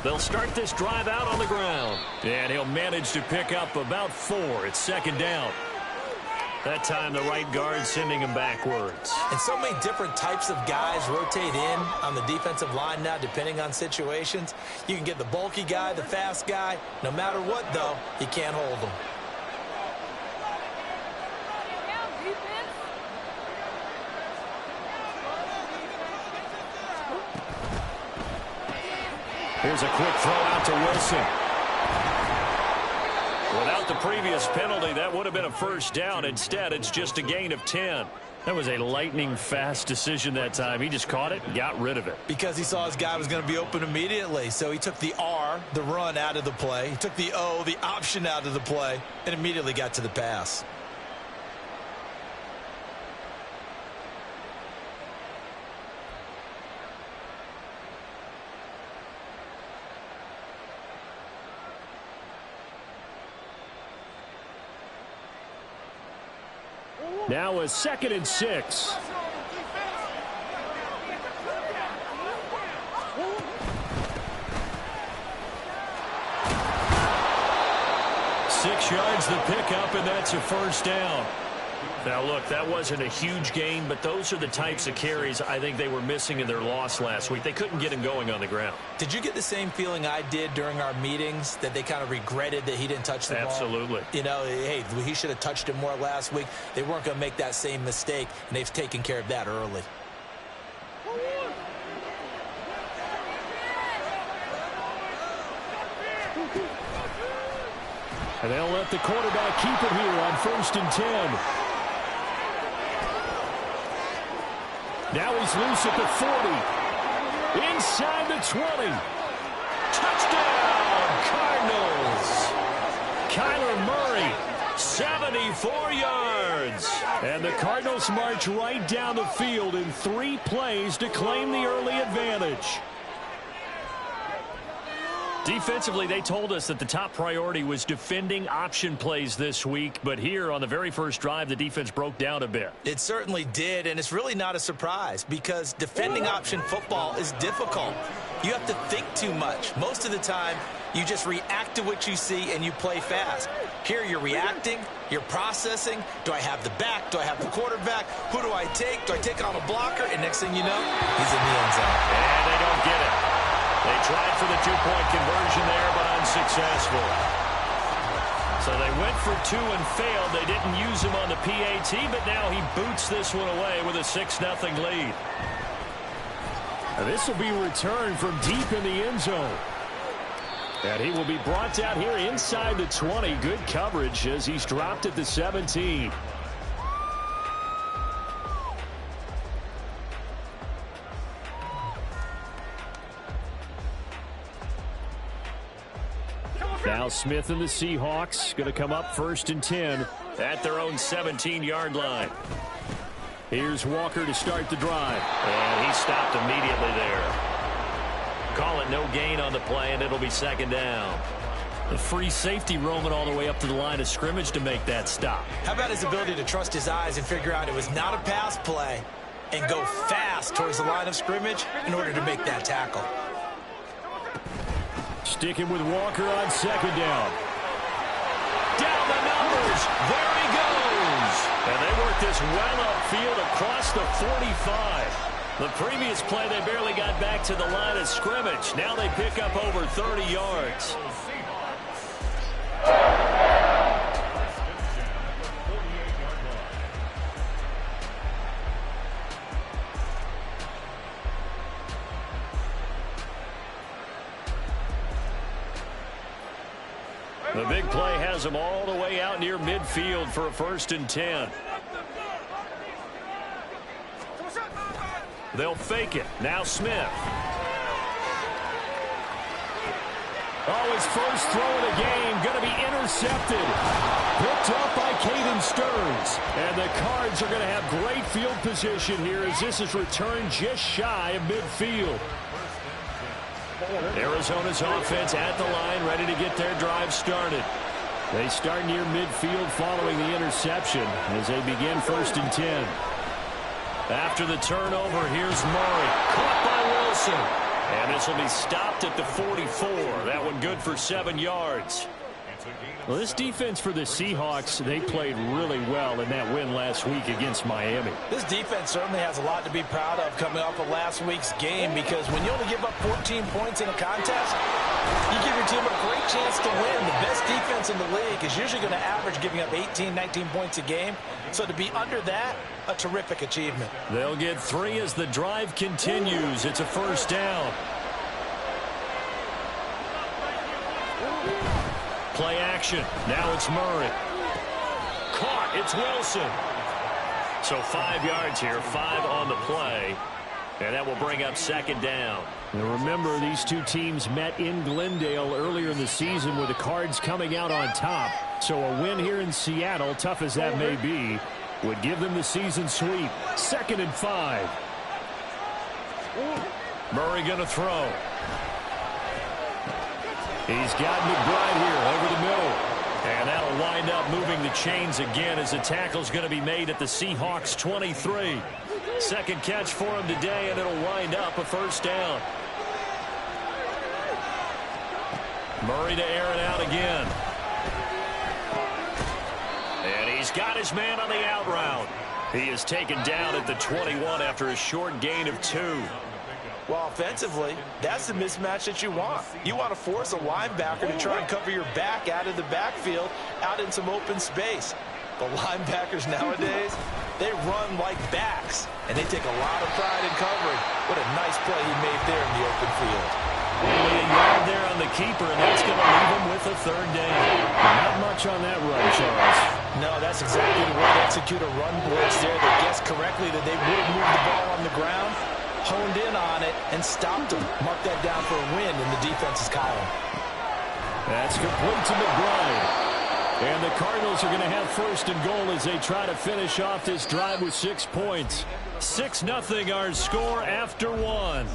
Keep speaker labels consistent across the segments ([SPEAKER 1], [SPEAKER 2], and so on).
[SPEAKER 1] They'll start this drive out on the ground. And he'll manage to pick up about 4. It's second down. That time the right guard sending him backwards.
[SPEAKER 2] And so many different types of guys rotate in on the defensive line now depending on situations. You can get the bulky guy, the fast guy. No matter what, though, you can't hold them.
[SPEAKER 1] Here's a quick throw out to Wilson. Without the previous penalty, that would have been a first down. Instead, it's just a gain of 10. That was a lightning-fast decision that time. He just caught it and got rid of it.
[SPEAKER 2] Because he saw his guy was going to be open immediately. So he took the R, the run, out of the play. He took the O, the option, out of the play, and immediately got to the pass.
[SPEAKER 1] Now a 2nd and 6. 6 yards the pickup, and that's a first down. Now, look, that wasn't a huge gain, but those are the types of carries I think they were missing in their loss last week. They couldn't get him going on the ground.
[SPEAKER 2] Did you get the same feeling I did during our meetings, that they kind of regretted that he didn't touch the ball?
[SPEAKER 1] Absolutely.
[SPEAKER 2] You know, hey, he should have touched it more last week. They weren't going to make that same mistake, and they've taken care of that early.
[SPEAKER 1] And they'll let the quarterback keep it here on 1st and 10. Now he's loose at the 40. Inside the 20. Touchdown, Cardinals. Kyler Murray, 74 yards. And the Cardinals march right down the field in 3 plays to claim the early advantage. Defensively, they told us that the top priority was defending option plays this week. But here on the very first drive, the defense broke down a bit.
[SPEAKER 2] It certainly did, and it's really not a surprise because defending option football is difficult. You have to think too much. Most of the time, you just react to what you see and you play fast. Here you're reacting, you're processing. Do I have the back? Do I have the quarterback? Who do I take? Do I take on a blocker? And next thing you know, he's in the end zone.
[SPEAKER 1] And they don't get it. They tried for the 2-point conversion there, but unsuccessful. So they went for 2 and failed. They didn't use him on the PAT, but now he boots this one away with a 6-0 lead. And this will be returned from deep in the end zone. And he will be brought down here inside the 20. Good coverage as he's dropped at the 17. Now Smith and the Seahawks going to come up 1st and 10 at their own 17-yard line. Here's Walker to start the drive. And he stopped immediately there. Call it no gain on the play, and it'll be 2nd down. The free safety roaming all the way up to the line of scrimmage to make that stop.
[SPEAKER 2] How about his ability to trust his eyes and figure out it was not a pass play and go fast towards the line of scrimmage in order to make that tackle.
[SPEAKER 1] Sticking with Walker on 2nd down. Down the numbers. There he goes. And they work this well upfield across the 45. The previous play, they barely got back to the line of scrimmage. Now they pick up over 30 yards. The big play has them all the way out near midfield for a 1st and 10. They'll fake it. Now Smith. Oh, his first throw of the game going to be intercepted. Picked up by Caden Stearns. And the Cards are going to have great field position here as this is returned just shy of midfield. Arizona's offense at the line, ready to get their drive started. They start near midfield following the interception as they begin 1st and 10. After the turnover, here's Murray. Caught by Wilson. And this will be stopped at the 44. That one good for 7 yards. Well, this defense for the Seahawks, they played really well in that win last week against Miami.
[SPEAKER 2] This defense certainly has a lot to be proud of coming off of last week's game, because when you only give up 14 points in a contest, you give your team a great chance to win. The best defense in the league is usually going to average giving up 18, 19 points a game. So to be under that, a terrific achievement.
[SPEAKER 1] They'll get 3 as the drive continues. It's a 1st down. Play action. Now it's Murray. Caught. It's Wilson. So 5 yards here, 5 on the play. And that will bring up 2nd down. And remember, these two teams met in Glendale earlier in the season with the Cards coming out on top. So a win here in Seattle, tough as that may be, would give them the season sweep. 2nd and 5. Murray going to throw. He's got McBride here over the middle. And that'll wind up moving the chains again as the tackle's going to be made at the Seahawks 23. 2nd catch for him today, and it'll wind up a 1st down. Murray to air it out again. And he's got his man on the out route. He is taken down at the 21 after a short gain of 2.
[SPEAKER 2] Well, offensively, that's the mismatch that you want. You want to force a linebacker to try and cover your back out of the backfield, out in some open space. The linebackers nowadays, they run like backs, and they take a lot of pride in covering. What a nice play he made there in the open field.
[SPEAKER 1] Only a yard there on the keeper, and that's going to leave him with a 3rd down. Not much on that run, Charles.
[SPEAKER 2] No, that's exactly the way to execute a run blitz there. They guessed correctly that they would move the ball on the ground, honed in on it, and stopped him. Mark that down for a win in the defense's column. That's
[SPEAKER 1] complete to McBride. And the Cardinals are going to have 1st and goal as they try to finish off this drive with 6 points. 6-0 our score after 1.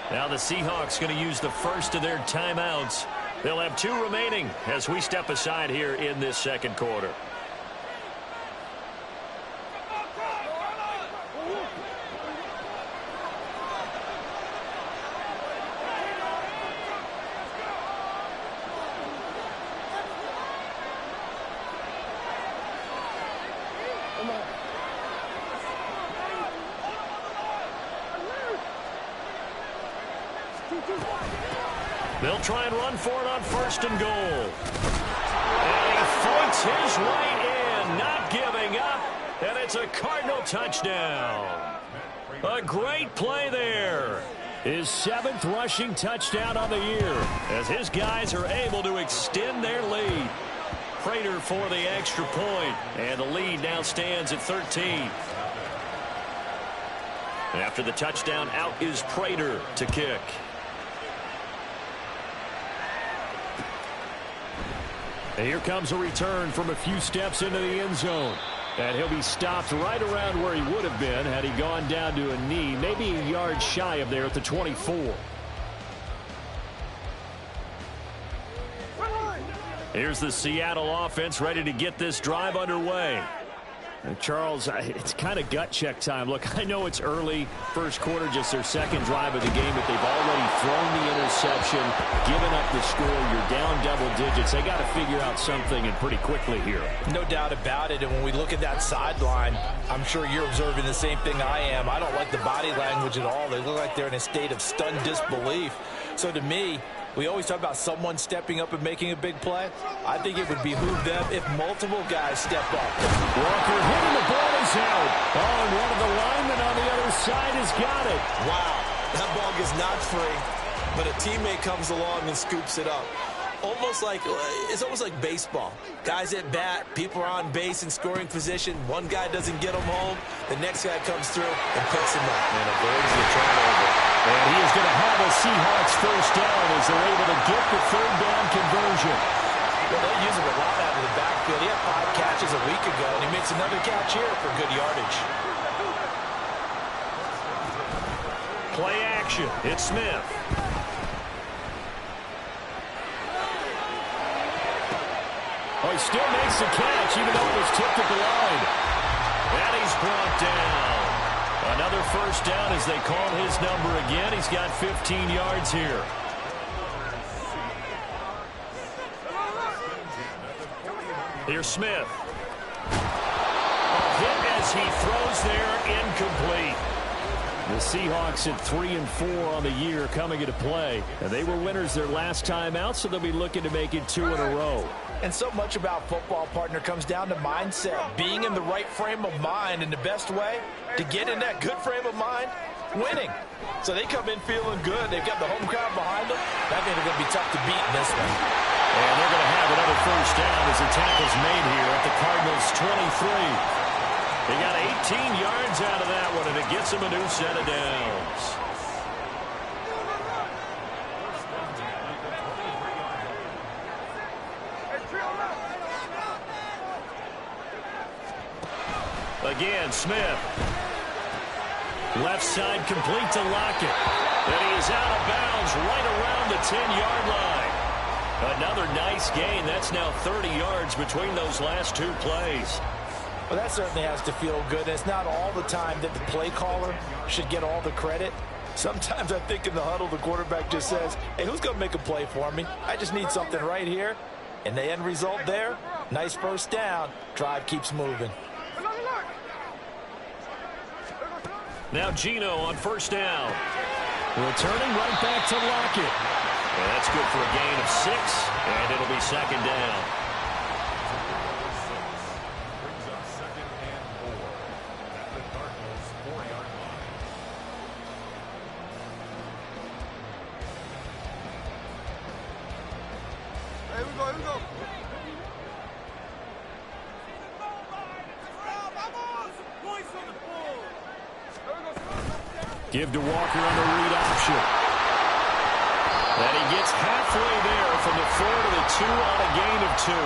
[SPEAKER 1] Now the Seahawks going to use the first of their timeouts. They'll have 2 remaining as we step aside here in this 2nd quarter. They'll try and run for it on 1st and goal. And he floats his right in, not giving up. And it's a Cardinal touchdown. A great play there. His 7th rushing touchdown on the year as his guys are able to extend their lead. Prater for the extra point, and the lead now stands at 13. After the touchdown, out is Prater to kick. And here comes a return from a few steps into the end zone. And he'll be stopped right around where he would have been had he gone down to a knee, maybe a yard shy of there at the 24. Here's the Seattle offense ready to get this drive underway. And Charles, it's kind of gut check time. Look, I know it's early, 1st quarter, just their 2nd drive of the game, but they've already thrown the interception, given up the score. You're down double digits. They got to figure out something, and pretty quickly here. No doubt about it. And when we look at that sideline, I'm sure you're observing the same thing I am. I don't like the body language at all. They look like they're in a state of stunned disbelief. So to me, we always talk about someone stepping up and making a big play. I think it would behoove them if multiple guys step up. Walker hitting, the ball is out. Oh, and one of the linemen on the other side has got it.
[SPEAKER 3] Wow, that ball gets knocked free, but a teammate comes along and scoops it up. It's almost like baseball. Guys at bat, people are on base in scoring position. One guy doesn't get them home. The next guy comes through and picks him up.
[SPEAKER 1] And avoids the turnover. And he is going to have a Seahawks 1st down as they're able to get the 3rd down conversion.
[SPEAKER 2] Well, they use him a lot out of the backfield. He had 5 catches a week ago, and he makes another catch here for good yardage.
[SPEAKER 1] Play action. It's Smith. Oh, he still makes the catch, even though it was tipped at the line. And he's brought down. Another first down as they call his number again. He's got 15 yards here. Here's Smith. A hit as he throws there, incomplete. The Seahawks at 3-4 on the year coming into play. And they were winners their last time out, so they'll be looking to make it 2 in a row.
[SPEAKER 2] And so much about football, partner, comes down to mindset. Being in the right frame of mind, and the best way to get in that good frame of mind, winning. So they come in feeling good. They've got the home crowd behind them. That means they're going to be tough to beat in this one.
[SPEAKER 1] And they're going to have another first down as the tackle's made here at the Cardinals' 23. They got 18 yards out of that one, and it gets them a new set of downs. Again, Smith. Left side complete to Lockett. And he is out of bounds right around the 10-yard line. Another nice gain. That's now 30 yards between those last 2 plays.
[SPEAKER 2] Well, that certainly has to feel good. It's not all the time that the play caller should get all the credit. Sometimes I think in the huddle, the quarterback just says, hey, who's going to make a play for me? I just need something right here. And the end result there, nice first down. Drive keeps moving.
[SPEAKER 1] Now Gino on first down. Returning right back to Lockett. And that's good for a gain of 6, and it'll be second down. Give to Walker on the read option. And he gets halfway there from the 4 to the 2 on a gain of 2.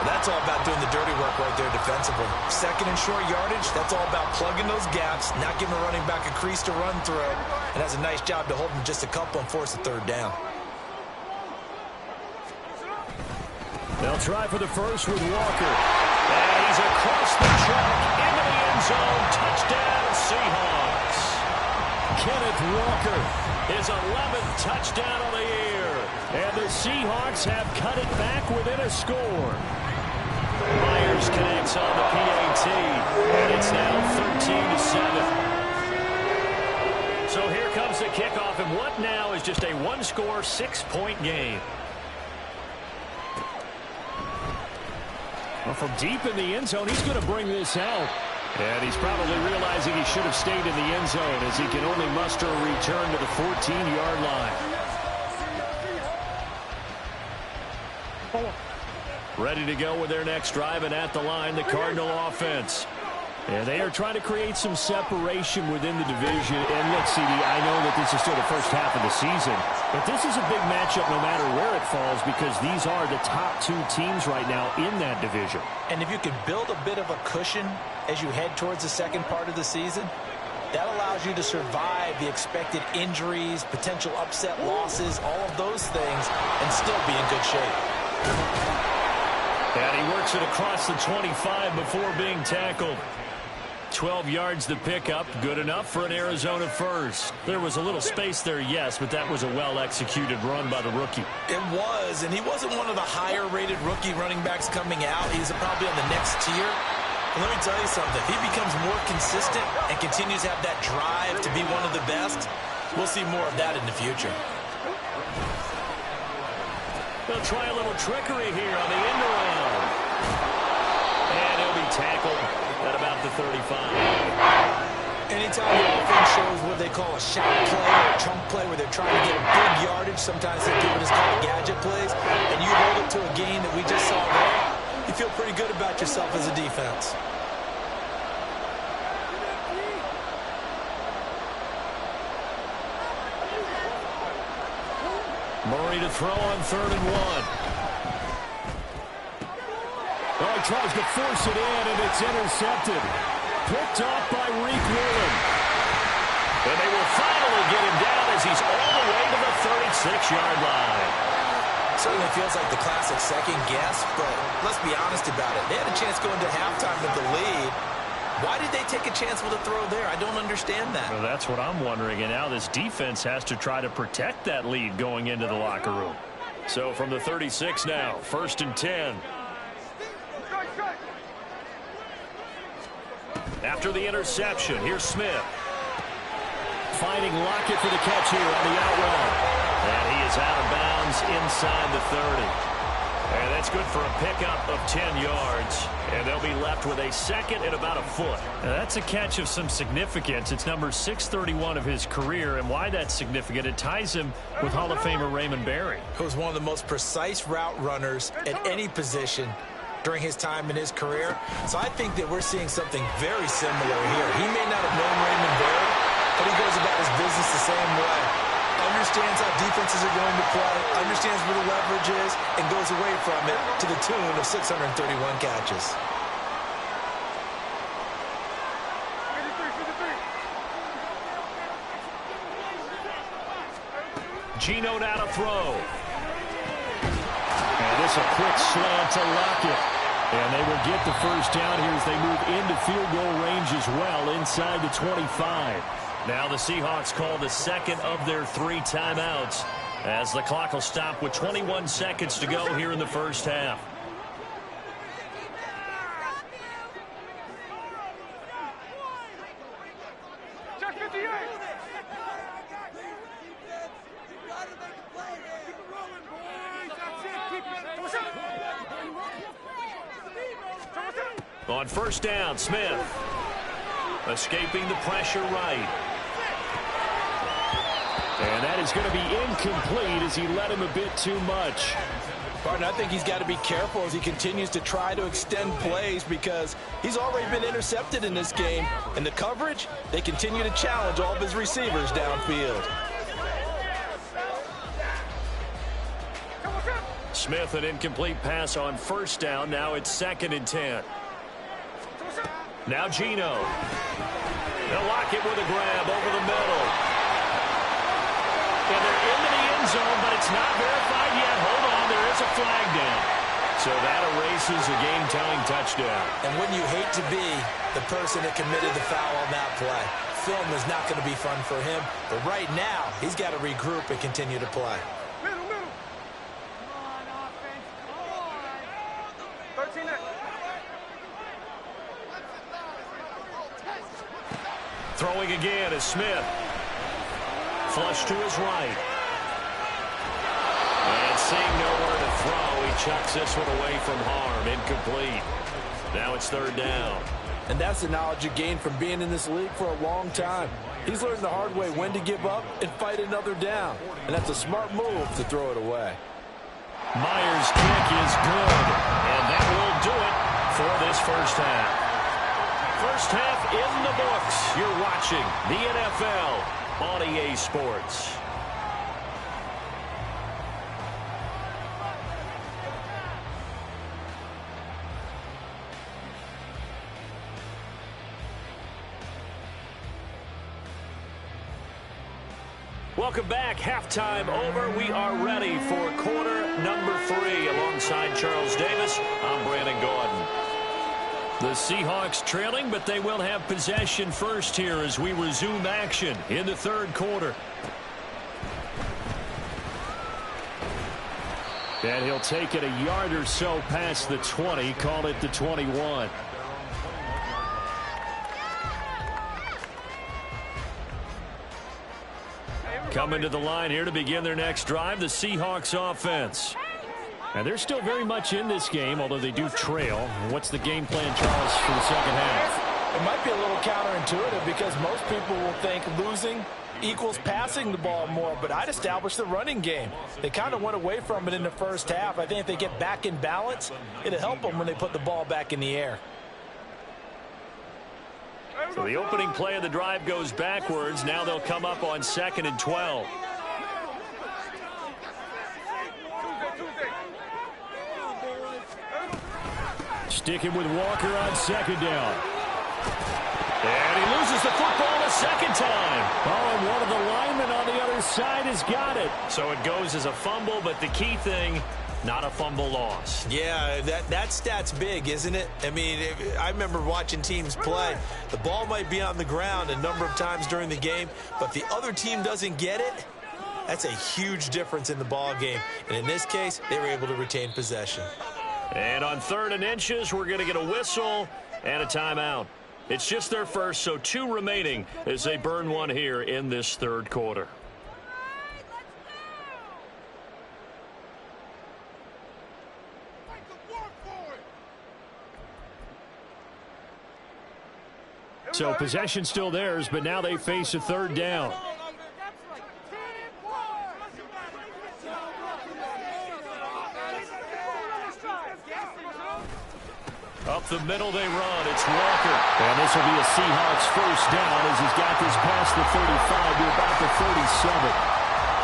[SPEAKER 2] That's all about doing the dirty work right there defensively. Second and short yardage, that's all about plugging those gaps, not giving a running back a crease to run through, and has a nice job to hold him just a couple and force a third down.
[SPEAKER 1] They'll try for the first with Walker. And he's across the track into the end zone. Touchdown, Seahawks. Kenneth Walker, his 11th touchdown of the year. And the Seahawks have cut it back within a score. Myers connects on the PAT, and it's now 13-7. So here comes the kickoff, and what now is just a one-score, 6-point game. Well, from deep in the end zone, he's going to bring this out. And he's probably realizing he should have stayed in the end zone as he can only muster a return to the 14-yard line. Ready to go with their next drive, and at the line, the Cardinal offense. And they are trying to create some separation within the division. And look, CD, I know that this is still the first half of the season, but this is a big matchup no matter where it falls because these are the top 2 teams right now in that division.
[SPEAKER 2] And if you can build a bit of a cushion as you head towards the second part of the season, that allows you to survive the expected injuries, potential upset losses, all of those things, and still be in good shape.
[SPEAKER 1] And he works it across the 25 before being tackled. 12 yards the pickup, good enough for an Arizona first. There was a little space there, yes, but that was a well-executed run by the rookie.
[SPEAKER 2] It was, and he wasn't one of the higher-rated rookie running backs coming out. He's probably on the next tier. And let me tell you something. If he becomes more consistent and continues to have that drive to be one of the best, we'll see more of that in the future.
[SPEAKER 1] They'll try a little trickery here on the end around. And he'll be tackled at about the 35.
[SPEAKER 2] Anytime the offense shows what they call a shot play or a chunk play where they're trying to get a big yardage, sometimes they do what is called gadget plays, and you hold it to a gain that we just saw there, you feel pretty good about yourself as a defense.
[SPEAKER 1] Murray to throw on 3rd and 1. Oh, he tries to force it in, and it's intercepted. Picked off by Reek Woolen. And they will finally get him down as he's all the way to the 36-yard line.
[SPEAKER 2] Certainly feels like the classic second guess, but let's be honest about it. They had a chance going to halftime with the lead. Why did they take a chance with a throw there? I don't understand that.
[SPEAKER 1] Well, that's what I'm wondering, and now this defense has to try to protect that lead going into the locker room. So from the 36 now, 1st and 10. After the interception, here's Smith. Finding Lockett for the catch here on the out route. And he is out of bounds inside the 30. And that's good for a pickup of 10 yards. And they'll be left with a second and about a foot. Now, that's a catch of some significance. It's number 631 of his career. And why that's significant, it ties him with Hall of Famer Raymond Berry.
[SPEAKER 2] Who was one of the most precise route runners at any position during his time in his career. So I think that we're seeing something very similar here. He may not have known Raymond Berry, but he goes about his business the same way. Understands how defenses are going to play, understands where the leverage is, and goes away from it to the tune of 631 catches.
[SPEAKER 1] Geno now to throw. And this a quick slant to Lockett. And they will get the first down here as they move into field goal range as well inside the 25. Now the Seahawks call the second of their 3 timeouts as the clock will stop with 21 seconds to go here in the first half. On first down, Smith escaping the pressure right. And that is going to be incomplete as he led him a bit too much.
[SPEAKER 3] Partner, I think he's got to be careful as he continues to try to extend plays because he's already been intercepted in this game. And the coverage, they continue to challenge all of his receivers downfield.
[SPEAKER 1] Smith, an incomplete pass on first down. Now it's 2nd and 10. Now Geno. They'll lock it with a grab over the middle. And they're into the end zone, but it's not verified yet. Hold on, there is a flag down. So that erases a game-tying touchdown.
[SPEAKER 2] And wouldn't you hate to be the person that committed the foul on that play? Film is not going to be fun for him, but right now, he's got to regroup and continue to play.
[SPEAKER 1] Throwing again is Smith. Flush to his right. And seeing nowhere to throw, he chucks this one away from harm. Incomplete. Now it's 3rd down.
[SPEAKER 3] And that's the knowledge you gain from being in this league for a long time. He's learned the hard way when to give up and fight another down. And that's a smart move to throw it away.
[SPEAKER 1] Myers' kick is good. And that will do it for this first half. First half in the books. You're watching the NFL on EA Sports. Welcome back. Halftime over. We are ready for quarter number 3. Alongside Charles Davis, I'm Brandon Gordon. The Seahawks trailing, but they will have possession first here as we resume action in the 3rd quarter. And he'll take it a yard or so past the 20, call it the 21. Coming to the line here to begin their next drive, the Seahawks offense. And they're still very much in this game, although they do trail. What's the game plan, Charles, for the second half?
[SPEAKER 3] It might be a little counterintuitive because most people will think losing equals passing the ball more, but I'd establish the running game. They kind of went away from it in the first half. I think if they get back in balance, it'll help them when they put the ball back in the air.
[SPEAKER 1] So the opening play of the drive goes backwards. Now they'll come up on 2nd and 12. Sticking with Walker on second down. And he loses the football a second time. Oh, and one of the linemen on the other side has got it. So it goes as a fumble, but the key thing, not a fumble loss.
[SPEAKER 3] Yeah, that stat's big, isn't it? I mean, I remember watching teams play. The ball might be on the ground a number of times during the game, but the other team doesn't get it. That's a huge difference in the ball game. And in this case, they were able to retain possession.
[SPEAKER 1] And on 3rd and inches, we're going to get a whistle and a timeout. It's just their first, so 2 remaining as they burn one here in this 3rd quarter. So possession still theirs, but now they face a 3rd down. Up the middle they run. It's Walker. And this will be a Seahawks first down as he's got this past the 35 to about the 37.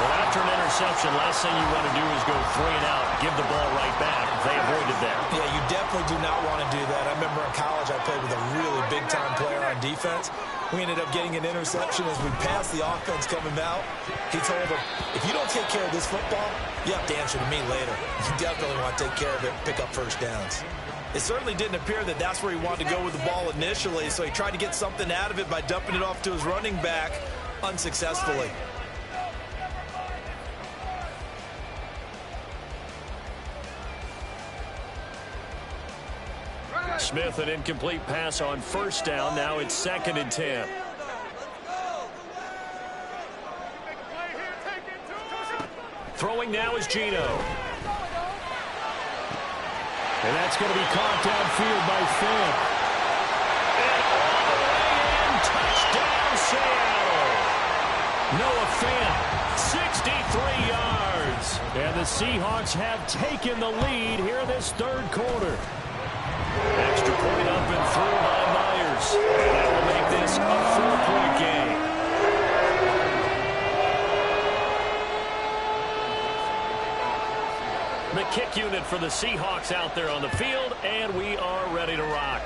[SPEAKER 1] Well, after an interception, last thing you want to do is go 3 and out, give the ball right back. They avoided that.
[SPEAKER 3] Yeah, you definitely do not want to do that. I remember in college I played with a really big-time player on defense. We ended up getting an interception as we passed the offense coming out. He told him, if you don't take care of this football, you have to answer to me later. You definitely want to take care of it and pick up first downs. It certainly didn't appear that that's where he wanted to go with the ball initially, so he tried to get something out of it by dumping it off to his running back unsuccessfully.
[SPEAKER 1] Smith, an incomplete pass on first down. Now it's 2nd and 10. Throwing now is Geno. And that's going to be caught downfield by Fant. And all the way in, touchdown Seattle. Noah Fant, 63 yards. And the Seahawks have taken the lead here in this 3rd quarter. Extra point up and through by Myers. And that will make this a 4-point game. The kick unit for the Seahawks out there on the field, and we are ready to rock.